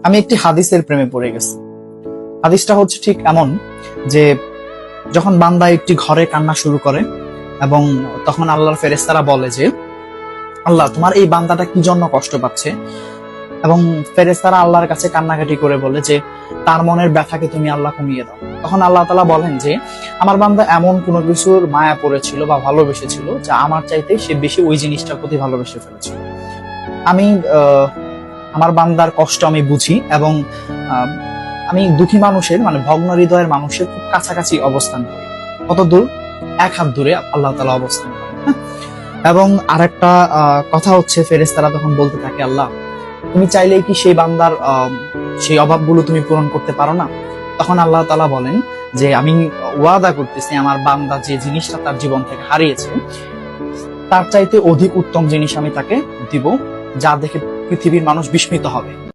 আমি একটি হাদিসের প্রেমে পড়ে গেছি। হাদিসটা হচ্ছে ঠিক এমন যে যখন বান্দা একটি ঘরে কান্না শুরু করে এবং তখন আল্লাহর ফেরেশতারা বলে যে আল্লাহ তোমার এই বান্দাটা কি জন্য কষ্ট পাচ্ছে, এবং ফেরেশতারা আল্লাহর কাছে কান্নাকাটি করে বলে যে তার মনের ব্যথাকে তুমি আল্লাহ কমিয়ে দাও। তখন আল্লাহ তাআলা বলেন যে আমার বান্দা এমন কোনো কিছুর মায়া পড়েছিল বা ভালোবেসেছিল যা আমার চাইতে সে বেশি ওই জিনিসটার প্রতি ভালোবেসে ফেলেছিল। আমি আমার বান্দার কষ্ট আমি বুঝি এবং আহ, আমি দুঃখী মানুষের মানে ভগ্ন হৃদয়ের মানুষের খুব কাছাকাছি অবস্থান করি। কত দূর? এক হাত দূরে আল্লাহ তাআলা অবস্থান করেন। হ্যাঁ? এবং আরেকটা কথা হচ্ছে ফেরেশতারা তখন বলতে থাকে আল্লাহ তুমি চাইলেই কি সেই বান্দার সেই অভাবগুলো তুমি পূরণ করতে পারো না? তখন আল্লাহ তাআলা বলেন যে আমি ওয়াদা করতেছি আমার বান্দা যে জিনিসটা তার জীবন থেকে হারিয়েছে তার চাইতে অধিক উত্তম জিনিস আমি তাকে দিব, যা দেখে পৃথিবীর মানুষ বিস্মিত হবে।